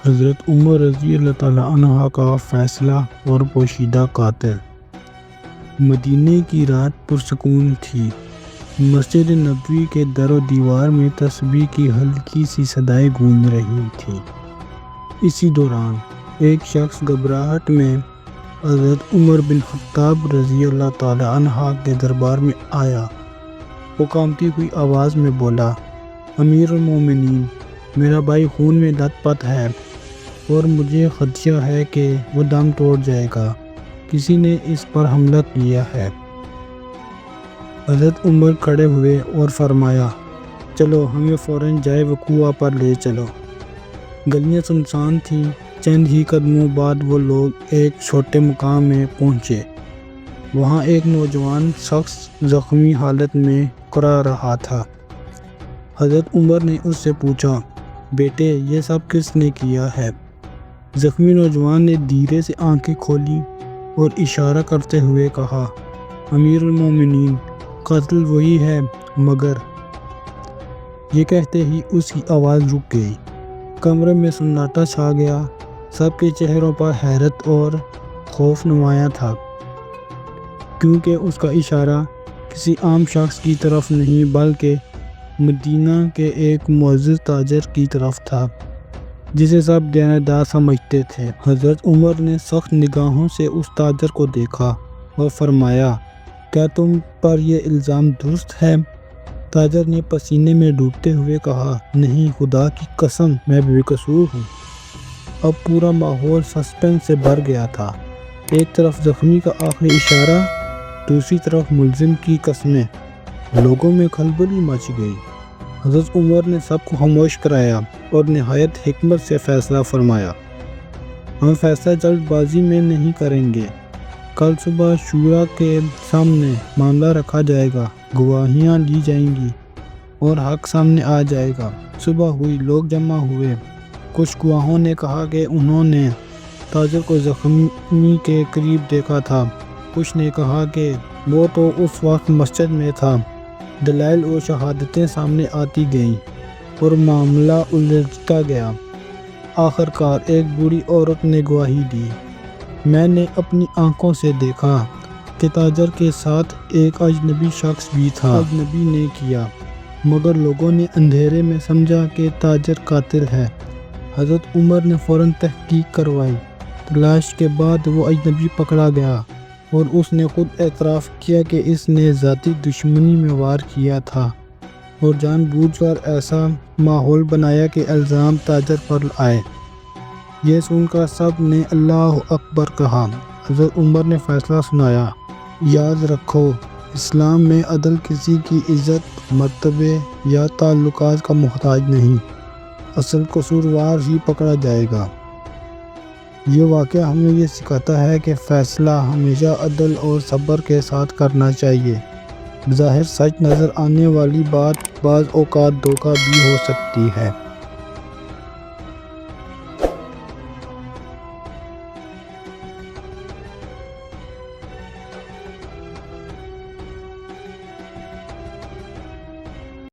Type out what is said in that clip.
حضرت عمر رضی اللہ تعالیٰ عنہ کا فیصلہ اور پوشیدہ قاتل۔ مدینے کی رات پرسکون تھی۔ مسجد نبوی کے در و دیوار میں تسبیح کی ہلکی سی صدائیں گونج رہی تھیں۔ اسی دوران ایک شخص گھبراہٹ میں حضرت عمر بن خطاب رضی اللہ تعالیٰ عنہ کے دربار میں آیا۔ وہ کانپتی ہوئی آواز میں بولا، امیر المومنین، میرا بھائی خون میں لت پت ہے اور مجھے خدشہ ہے کہ وہ دم توڑ جائے گا۔ کسی نے اس پر حملہ کیا ہے۔ حضرت عمر کھڑے ہوئے اور فرمایا، چلو ہمیں فوراً جائے وقوعہ پر لے چلو۔ گلیاں سنسان تھیں۔ چند ہی قدموں بعد وہ لوگ ایک چھوٹے مقام میں پہنچے۔ وہاں ایک نوجوان شخص زخمی حالت میں کڑا رہا تھا۔ حضرت عمر نے اس سے پوچھا، بیٹے یہ سب کس نے کیا ہے؟ زخمی نوجوان نے دھیرے سے آنکھیں کھولیں اور اشارہ کرتے ہوئے کہا، امیر المومنین، قاتل وہی ہے، مگر یہ کہتے ہی اس کی آواز رک گئی۔ کمرے میں سناٹا چھا گیا۔ سب کے چہروں پر حیرت اور خوف نمایاں تھا، کیونکہ اس کا اشارہ کسی عام شخص کی طرف نہیں بلکہ مدینہ کے ایک معزز تاجر کی طرف تھا، جسے سب دیانتدار سمجھتے تھے۔ حضرت عمر نے سخت نگاہوں سے اس تاجر کو دیکھا اور فرمایا، کیا تم پر یہ الزام درست ہے؟ تاجر نے پسینے میں ڈوبتے ہوئے کہا، نہیں، خدا کی قسم میں بے قصور ہوں۔ اب پورا ماحول سسپنس سے بھر گیا تھا۔ ایک طرف زخمی کا آخری اشارہ، دوسری طرف ملزم کی قسمیں۔ لوگوں میں کھلبلی مچ گئی۔ حضرت عمر نے سب کو خاموش کرایا اور نہایت حکمت سے فیصلہ فرمایا، ہم فیصلہ جلد بازی میں نہیں کریں گے۔ کل صبح شورا کے سامنے معاملہ رکھا جائے گا، گواہیاں لی جائیں گی اور حق سامنے آ جائے گا۔ صبح ہوئی، لوگ جمع ہوئے۔ کچھ گواہوں نے کہا کہ انہوں نے تاجر کو زخمی کے قریب دیکھا تھا۔ کچھ نے کہا کہ وہ تو اس وقت مسجد میں تھا۔ دلائل اور شہادتیں سامنے آتی گئیں اور معاملہ الجھتا گیا۔ آخر کار ایک بوڑھی عورت نے گواہی دی، میں نے اپنی آنکھوں سے دیکھا کہ تاجر کے ساتھ ایک اجنبی شخص بھی تھا۔ اجنبی نے کیا، مگر لوگوں نے اندھیرے میں سمجھا کہ تاجر قاتل ہے۔ حضرت عمر نے فوراً تحقیق کروائی۔ تلاش کے بعد وہ اجنبی پکڑا گیا اور اس نے خود اعتراف کیا کہ اس نے ذاتی دشمنی میں وار کیا تھا اور جان بوجھ کر ایسا ماحول بنایا کہ الزام تاجر پر آئے۔ یہ سن کر سب نے اللہ اکبر کہا۔ حضرت عمر نے فیصلہ سنایا، یاد رکھو، اسلام میں عدل کسی کی عزت، مرتبے یا تعلقات کا محتاج نہیں، اصل قصوروار ہی پکڑا جائے گا۔ یہ واقعہ ہمیں یہ سکھاتا ہے کہ فیصلہ ہمیشہ عدل اور صبر کے ساتھ کرنا چاہیے۔ بظاہر سچ نظر آنے والی بات بعض اوقات دھوکہ بھی ہو سکتی ہے۔